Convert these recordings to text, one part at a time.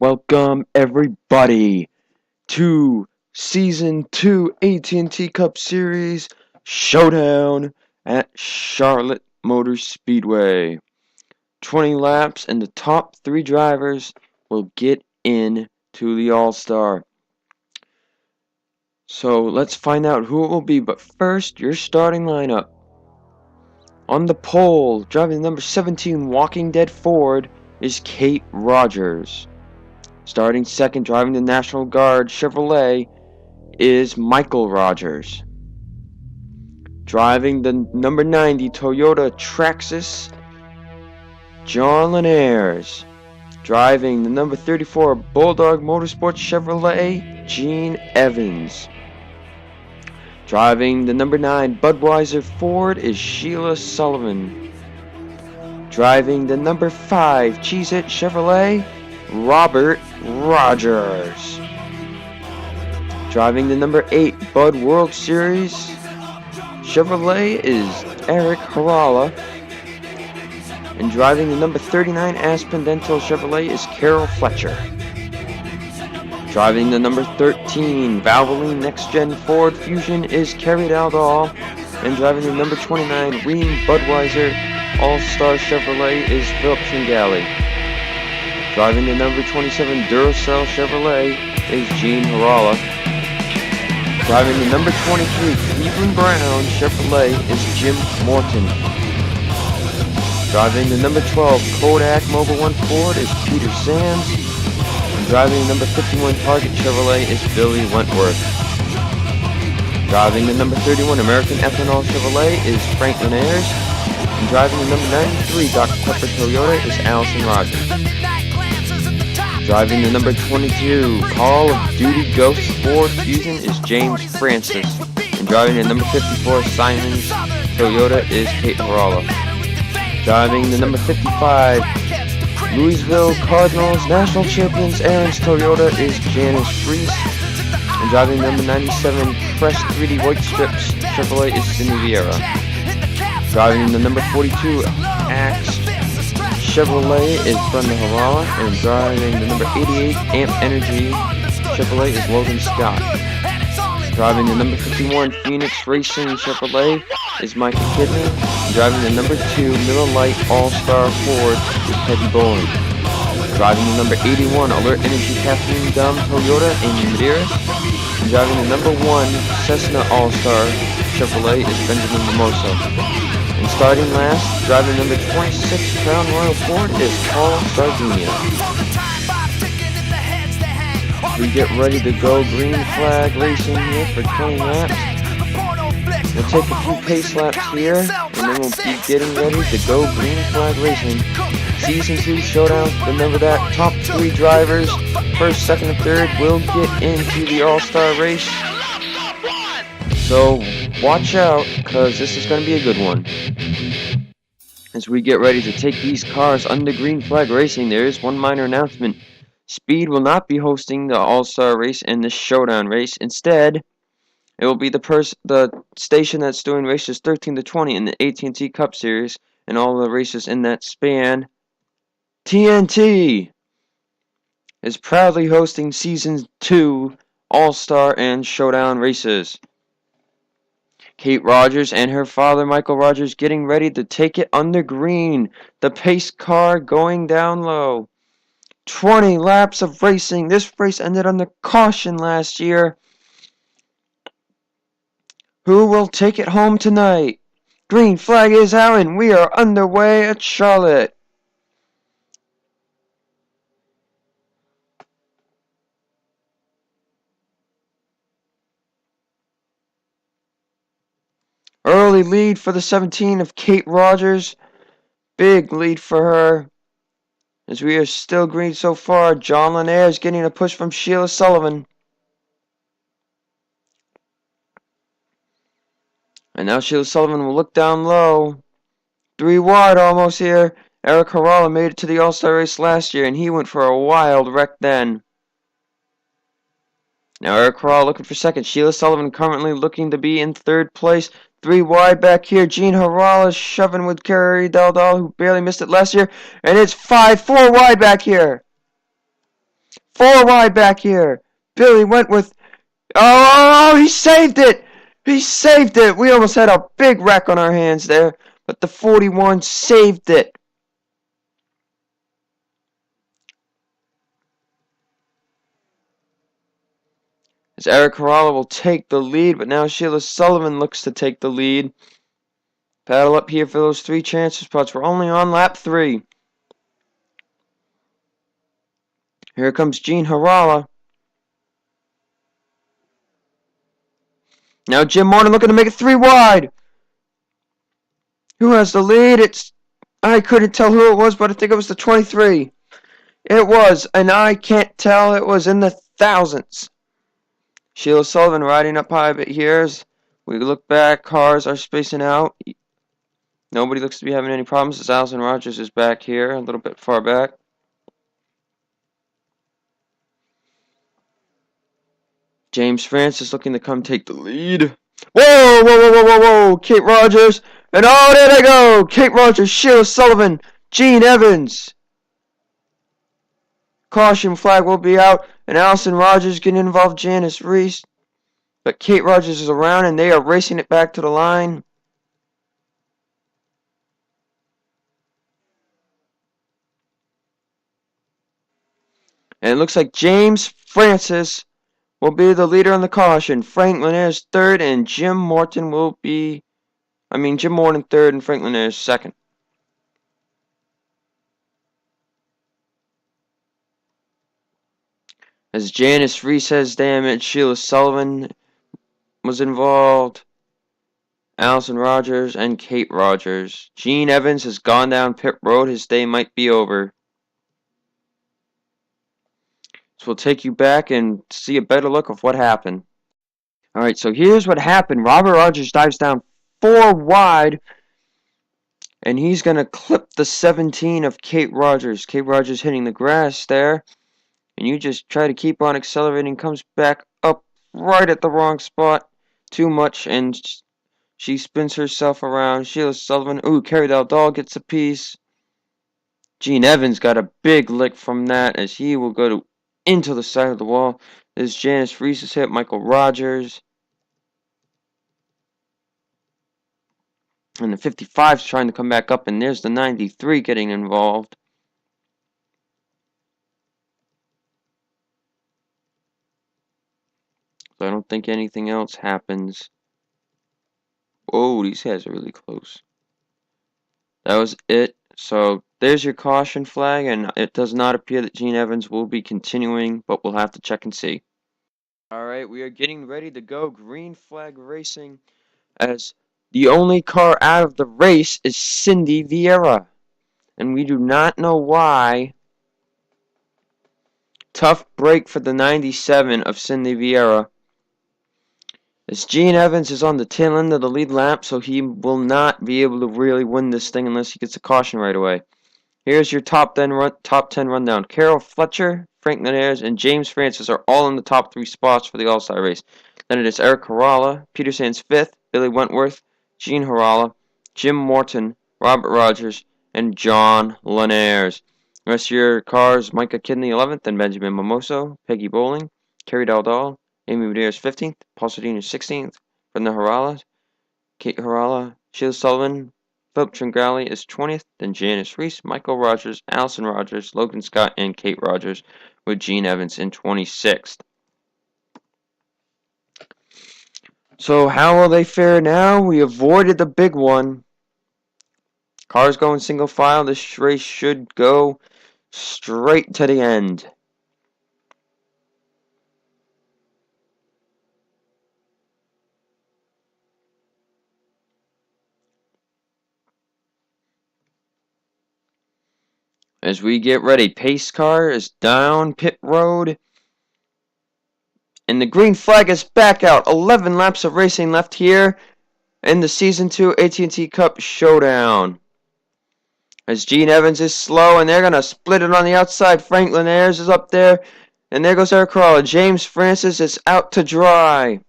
Welcome everybody to Season 2 AT&T Cup Series Showdown at Charlotte Motor Speedway. 20 laps and the top 3 drivers will get in to the All-Star. So let's find out who it will be, but first, your starting lineup. On the pole, driving the number 17 Walking Dead Ford is Kate Rogers. Starting second, driving the National Guard Chevrolet, is Michael Rogers. Driving the number 90 Toyota Traxxas, John Linares. Driving the number 34 Bulldog Motorsports Chevrolet, Gene Evans. Driving the number 9 Budweiser Ford is Sheila Sullivan. Driving the number 5 Cheez-It Chevrolet, Robert Rogers. Driving the number 8 Bud World Series Chevrolet is Eric Harala. And driving the number 39 Aspen Dental Chevrolet is Carol Fletcher. Driving the number 13 Valvoline Next Gen Ford Fusion is Kerry Daldal. And driving the number 29 Rheem Budweiser All-Star Chevrolet is Philip Tringali. Driving the number 27 Duracell Chevrolet is Gene Harala. Driving the number 23 Cleveland Brown Chevrolet is Jim Morton. Driving the number 12 Kodak Mobile One Ford is Peter Sands. And driving the number 51 Target Chevrolet is Billy Wentworth. Driving the number 31 American Ethanol Chevrolet is Frank Linares. And driving the number 93 Dr. Pepper Toyota is Allison Rogers. Driving the number 22 Call of Duty Ghost Ford Fusion is James Francis. And driving the number 54 Simons Toyota is Kate Harala. Driving the number 55 Louisville Cardinals National Champions Aaron's Toyota is Janice Reese. And driving the number 97 Crest 3D White Strips Chevrolet is Cindy Vieira. Driving the number 42 Axe Chevrolet is Brenda Harala, and driving the number 88 Amp Energy Chevrolet is Logan Scott. Driving the number 51 Phoenix Racing Chevrolet is Michael Kidney. And driving the number 2 Miller Lite All-Star Ford is Peggy Bowling. Driving the number 81 Alert Energy Kathleen Dunn Toyota Amy Medeiros. And driving the number 1 Cessna All-Star Chevrolet is Benjamin Mimosa. And starting last, driving number 26 Crown Royal Ford is Paul Sardinia. We get ready to go green flag racing here for 20 laps. We'll take a few pace laps here, and then we'll be getting ready to go green flag racing. Season 2 Showdown, remember that top 3 drivers, first, second, and third, will get into the All-Star race. So watch out, because this is going to be a good one. As we get ready to take these cars under green flag racing, there is one minor announcement. Speed will not be hosting the All-Star race and the Showdown race. Instead, it will be the station that's doing races 13 to 20 in the AT&T Cup Series and all the races in that span. TNT is proudly hosting Season 2 All-Star and Showdown races. Kate Rogers and her father, Michael Rogers, getting ready to take it under green. The pace car going down low. 20 laps of racing. This race ended under caution last year. Who will take it home tonight? Green flag is out and we are underway at Charlotte. Early lead for the 17 of Kate Rogers. Big lead for her. As we are still green so far, John Linares getting a push from Sheila Sullivan. And now Sheila Sullivan will look down low. 3 wide almost here. Eric Harala made it to the All-Star race last year, and he went for a wild wreck then. Now Eric Harala looking for second. Sheila Sullivan currently looking to be in third place. 3 wide back here. Gene Harala shoving with Kerry Daldal, who barely missed it last year. And it's 4 wide back here. 4 wide back here. Billy Wentworth. Oh, he saved it. He saved it. We almost had a big wreck on our hands there, but the 41 saved it. As Eric Caralla will take the lead, but now Sheila Sullivan looks to take the lead. Battle up here for those 3 transfer spots. We're only on lap 3. Here comes Gene Harala. Now Jim Morton looking to make it 3 wide. Who has the lead? I couldn't tell who it was, but I think it was the 23. It was, and I can't tell. It was in the thousands. Sheila Sullivan riding up high a bit here. As we look back, cars are spacing out. Nobody looks to be having any problems as Allison Rogers is back here, a little bit far back. James Francis looking to come take the lead. Whoa, whoa, whoa, whoa, whoa, whoa. Kate Rogers. And oh, there they go. Kate Rogers, Sheila Sullivan, Gene Evans. Caution flag will be out. And Allison Rogers getting involved, Janice Reese. But Kate Rogers is around and they are racing it back to the line. And it looks like James Francis will be the leader on the caution. Franklin is third and Jim Morton third and Franklin is second. As Janice Reese has damage, Sheila Sullivan was involved, Allison Rogers, and Kate Rogers. Gene Evans has gone down pit road. His day might be over. So we'll take you back and see a better look of what happened. Alright, so here's what happened. Robert Rogers dives down 4 wide, and he's going to clip the 17 of Kate Rogers. Kate Rogers hitting the grass there. And you just try to keep on accelerating. Comes back up right at the wrong spot. Too much, and she spins herself around. Sheila Sullivan. Ooh, Carrie Daldal gets a piece. Gene Evans got a big lick from that as he will go into the side of the wall. There's Janice Reese's hit. Michael Rogers. And the 55's trying to come back up, and there's the 93 getting involved. So I don't think anything else happens. Whoa, these guys are really close. That was it. So there's your caution flag, and it does not appear that Gene Evans will be continuing, but we'll have to check and see. Alright, we are getting ready to go green flag racing, as the only car out of the race is Cindy Vieira. And we do not know why. Tough break for the 97 of Cindy Vieira. As Gene Evans is on the tail end of the lead lap, so he will not be able to really win this thing unless he gets a caution right away. Here's your top 10 rundown. Carol Fletcher, Frank Linares, and James Francis are all in the top 3 spots for the All-Star race. Then it is Eric Caralla, Peter Sands 5th, Billy Wentworth, Gene Harala, Jim Morton, Robert Rogers, and John Linares. The rest of your cars, Micah Kidney 11th, and Benjamin Mimoso, Peggy Bowling, Carrie Daldal, Amy Medeiros 15th, Paul Sardina 16th, Brenda Harala, Kate Harala, Sheila Sullivan, Philip Tringali is 20th, then Janice Reese, Michael Rogers, Allison Rogers, Logan Scott, and Kate Rogers, with Gene Evans in 26th. So how will they fare now? We avoided the big one. Cars going single file. This race should go straight to the end. As we get ready, pace car is down pit road. And the green flag is back out. 11 laps of racing left here in the Season 2 AT&T Cup Showdown. As Gene Evans is slow, and they're going to split it on the outside. Franklin Ayers is up there. And there goes Eric Caralla. James Francis is out to dry.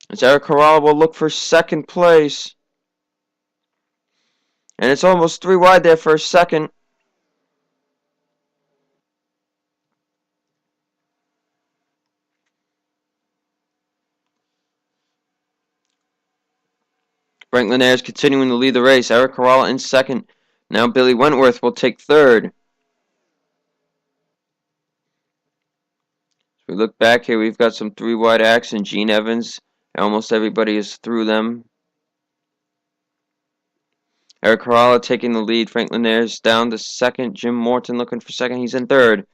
As Eric Caralla will look for second place. And it's almost 3 wide there for a second. Franklin Ayers continuing to lead the race. Eric Caralla in second. Now Billy Wentworth will take third. As we look back here, we've got some 3 wide action. Gene Evans, almost everybody is through them. Eric Caralla taking the lead. Franklin Ayers down to second. Jim Morton looking for second. He's in third.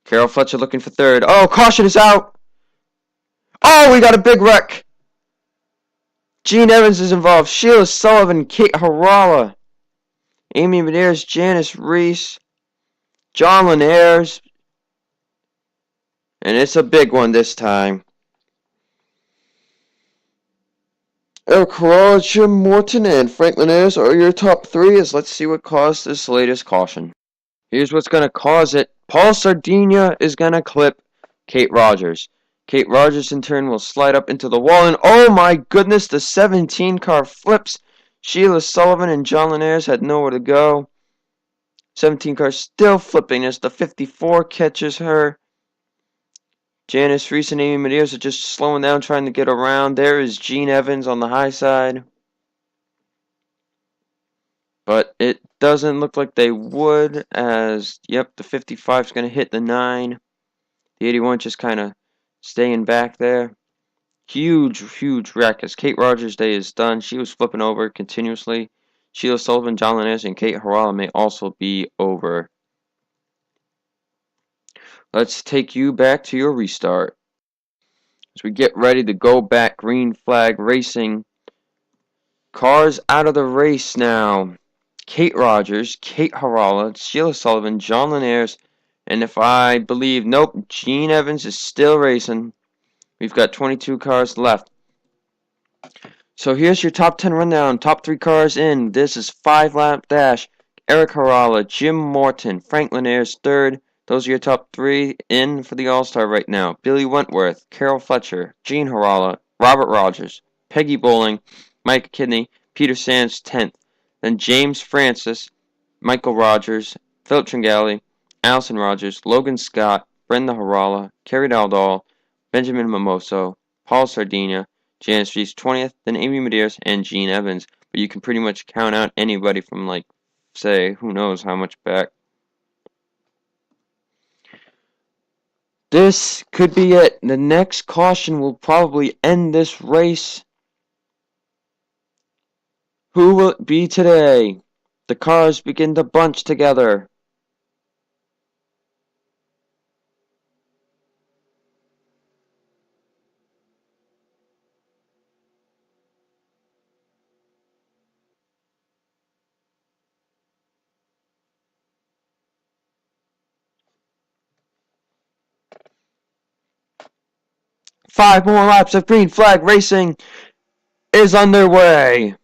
Carol Fletcher looking for third. Oh, caution is out. Oh, we got a big wreck. Gene Evans is involved. Sheila Sullivan, Kate Harala, Amy Medeiros, Janice Reese, John Linares. And it's a big one this time. Eric Caralla, Jim Morton, and Franklin Ayers are your top 3. Let's see what caused this latest caution. Here's what's going to cause it. Paul Sardinia is going to clip Kate Rogers. Kate Rogers, in turn, will slide up into the wall. And oh my goodness, the 17 car flips. Sheila Sullivan and John Linares had nowhere to go. 17 car still flipping as the 54 catches her. Janice Reese and Amy Medeiros are just slowing down, trying to get around. There is Gene Evans on the high side. But it doesn't look like they would, as, yep, the 55 is going to hit the 9. The 81 just kind of staying back there. Huge wreck as Kate Rogers' day is done. She was flipping over continuously. Sheila Sullivan, John Linares, and Kate Harala may also be over. Let's take you back to your restart. As we get ready to go back, green flag racing. Cars out of the race now. Kate Rogers, Kate Harala, Sheila Sullivan, John Linares, and if I believe, nope, Gene Evans is still racing. We've got 22 cars left. So here's your top 10 rundown. Top 3 cars in. This is 5-lap dash. Eric Harala, Jim Morton, Franklin Ayers third. Those are your top 3 in for the All-Star right now. Billy Wentworth, Carol Fletcher, Gene Harala, Robert Rogers, Peggy Bowling, Mike Kidney, Peter Sands 10th. Then James Francis, Michael Rogers, Philip Tringali, Allison Rogers, Logan Scott, Brenda Harala, Kerry Daldal, Benjamin Mimoso, Paul Sardinia, Janice Reese 20th, then Amy Medeiros, and Gene Evans. But you can pretty much count out anybody from, like, say, who knows how much back. This could be it. The next caution will probably end this race. Who will it be today? The cars begin to bunch together. Five more laps of green flag racing is underway.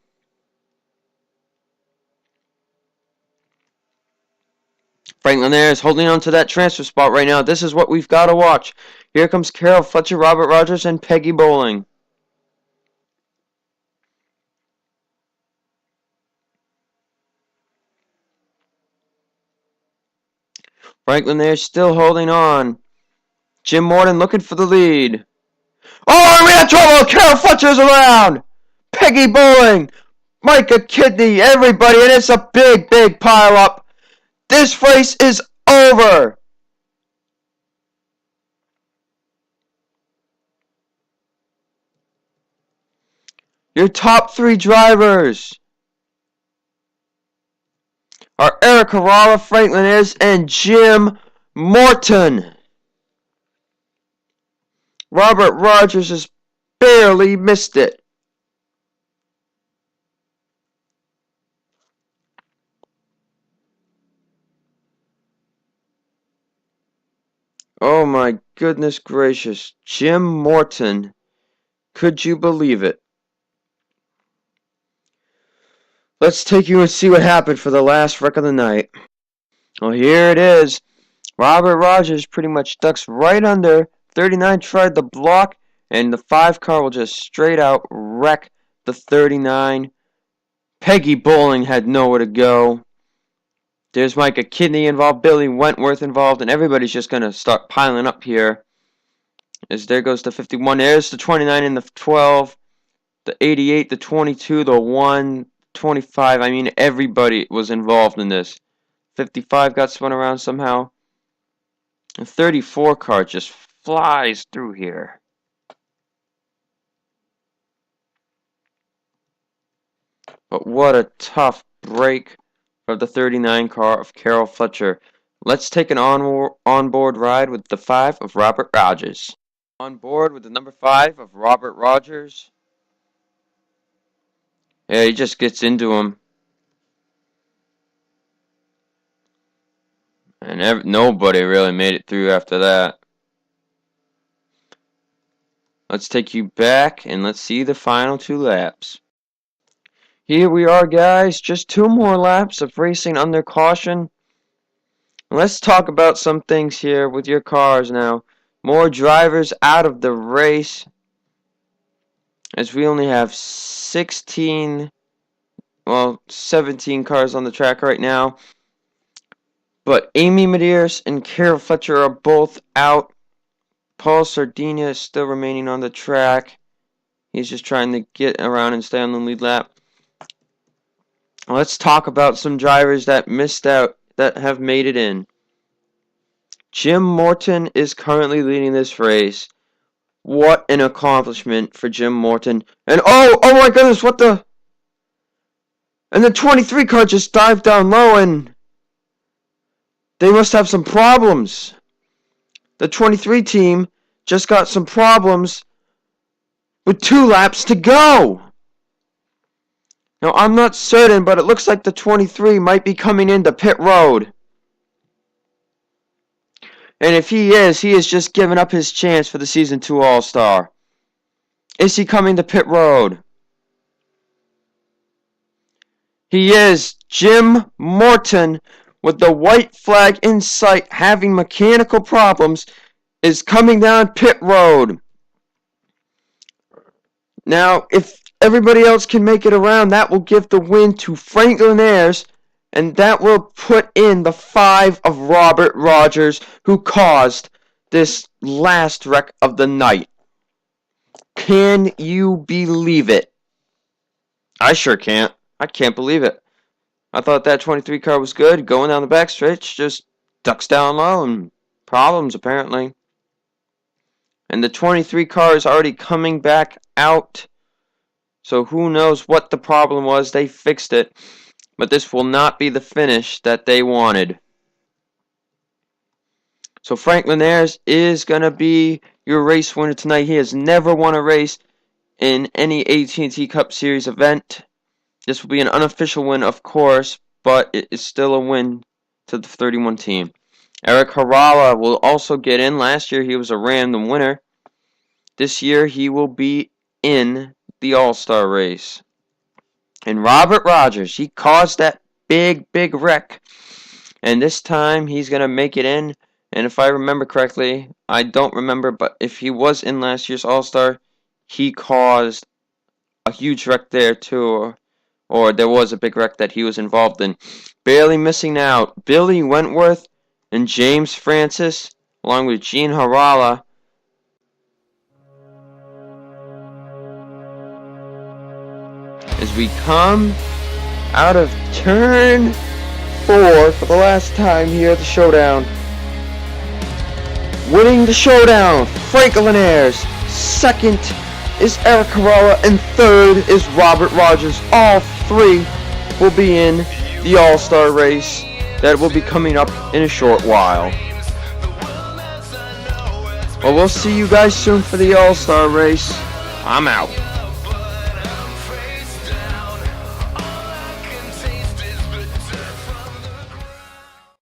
Franklin Ayers holding on to that transfer spot right now. This is what we've got to watch. Here comes Carol Fletcher, Robert Rogers, and Peggy Bowling. Franklin Ayers still holding on. Jim Morton looking for the lead. Oh, we have trouble! Carol Fletcher's around! Peggy Bowling! Micah Kidney, everybody, and it's a big pile up. This race is over! Your top 3 drivers are Eric Harala, Franklin Ayers, and Jim Morton. Robert Rogers has barely missed it. Oh my goodness gracious. Jim Morton. Could you believe it? Let's take you and see what happened for the last wreck of the night. Well, here it is. Robert Rogers pretty much ducks right under. 39 tried the block, and the 5 car will just straight out wreck the 39. Peggy Bowling had nowhere to go. There's Micah Kidney involved, Billy Wentworth involved, and everybody's just going to start piling up here. As there goes the 51. There's the 29 and the 12, the 88, the 22, the 1, 25. I mean, everybody was involved in this. 55 got spun around somehow. The 34 card just flies through here. But what a tough break for the 39 car of Carol Fletcher. Let's take an onboard ride with the 5 of Robert Rogers. On board with the number 5 of Robert Rogers. Yeah, he just gets into him. And nobody really made it through after that. Let's take you back and let's see the final 2 laps. Here we are, guys. Just 2 more laps of racing under caution. Let's talk about some things here with your cars now. More drivers out of the race, as we only have 17 cars on the track right now. But Amy Medeiros and Carol Fletcher are both out. Paul Sardinia is still remaining on the track. He's just trying to get around and stay on the lead lap. Let's talk about some drivers that missed out that have made it in. Jim Morton is currently leading this race. What an accomplishment for Jim Morton. And oh my goodness, what the? And the 23 car just dived down low and they must have some problems. The 23 team just got some problems with 2 laps to go. Now, I'm not certain, but it looks like the 23 might be coming into pit road. And if he is just giving up his chance for the Season 2 All-Star. Is he coming to pit road? He is. Jim Morton, with the white flag in sight, having mechanical problems, is coming down pit road. Now, if everybody else can make it around, that will give the win to Franklin Ayers, and that will put in the 5 of Robert Rogers, who caused this last wreck of the night. Can you believe it? I sure can't. I can't believe it. I thought that 23 car was good. Going down the backstretch, just ducks down low and problems apparently. And the 23 car is already coming back out. So who knows what the problem was. They fixed it. But this will not be the finish that they wanted. So Franklin Ayers is going to be your race winner tonight. He has never won a race in any AT&T Cup Series event. This will be an unofficial win, of course, but it is still a win to the 31 team. Eric Harala will also get in. Last year he was a random winner. This year he will be in the All-Star race. And Robert Rogers, he caused that big wreck. And this time he's going to make it in. And if I remember correctly, I don't remember, but if he was in last year's All-Star, he caused a huge wreck there too. Or there was a big wreck that he was involved in. Barely missing out, Billy Wentworth and James Francis, along with Gene Harala. As we come out of turn 4 for the last time here at the Showdown. Winning the Showdown, Franklin Ayers. Second is Eric Harala, and third is Robert Rogers. All 3 will be in the All-Star race that will be coming up in a short while. Well, we'll see you guys soon for the All-Star race. I'm out.